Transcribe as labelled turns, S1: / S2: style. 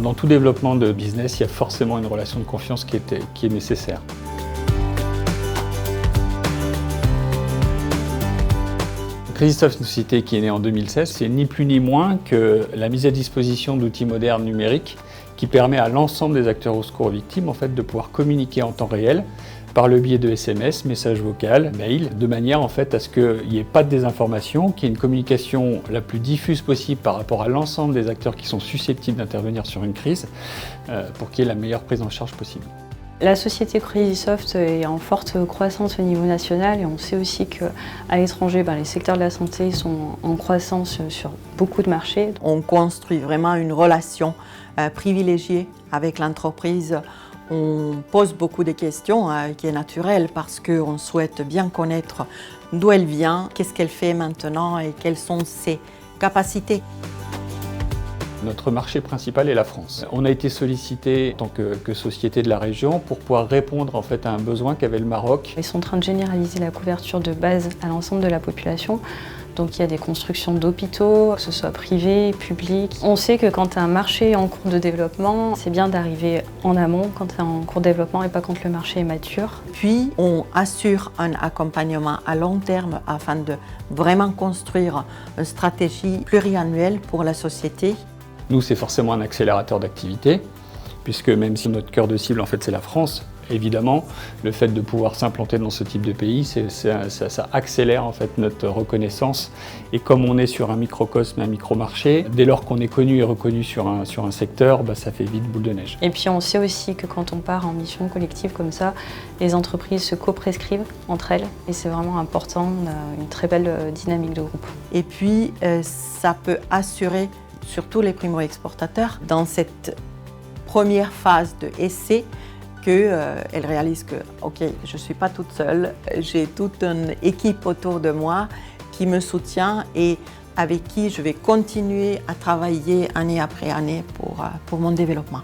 S1: Dans tout développement de business, il y a forcément une relation de confiance qui est nécessaire. Crazysoft, une société qui est née en 2016, c'est ni plus ni moins que la mise à disposition d'outils modernes numériques qui permet à l'ensemble des acteurs au secours aux victimes en fait, de pouvoir communiquer en temps réel par le biais de SMS, messages vocaux, mails, de manière en fait, à ce qu'il n'y ait pas de désinformation, qu'il y ait une communication la plus diffuse possible par rapport à l'ensemble des acteurs qui sont susceptibles d'intervenir sur une crise pour qu'il y ait la meilleure prise en charge possible.
S2: La société Crazysoft est en forte croissance au niveau national et on sait aussi qu'à l'étranger, les secteurs de la santé sont en croissance sur beaucoup de marchés.
S3: On construit vraiment une relation privilégiée avec l'entreprise. On pose beaucoup de questions qui est naturel parce qu'on souhaite bien connaître d'où elle vient, qu'est-ce qu'elle fait maintenant et quelles sont ses capacités.
S1: Notre marché principal est la France. On a été sollicité en tant que société de la région pour pouvoir répondre en fait, à un besoin qu'avait le Maroc.
S2: Ils sont en train de généraliser la couverture de base à l'ensemble de la population. Donc il y a des constructions d'hôpitaux, que ce soit privés, publics. On sait que quand un marché est en cours de développement, c'est bien d'arriver en amont quand c'est en cours de développement et pas quand le marché est mature.
S3: Puis on assure un accompagnement à long terme afin de vraiment construire une stratégie pluriannuelle pour la société.
S1: Nous, c'est forcément un accélérateur d'activité, puisque même si notre cœur de cible, en fait, c'est la France, évidemment, le fait de pouvoir s'implanter dans ce type de pays, ça accélère en fait, notre reconnaissance. Et comme on est sur un microcosme, un micro-marché, dès lors qu'on est connu et reconnu sur un secteur, ça fait vite boule de neige.
S2: Et puis on sait aussi que quand on part en mission collective comme ça, les entreprises se co-prescrivent entre elles et c'est vraiment important, on a une très belle dynamique de groupe.
S3: Et puis ça peut assurer surtout les primo-exportateurs dans cette première phase de essai qu'elles réalisent que ok, je ne suis pas toute seule, j'ai toute une équipe autour de moi qui me soutient et avec qui je vais continuer à travailler année après année pour mon développement.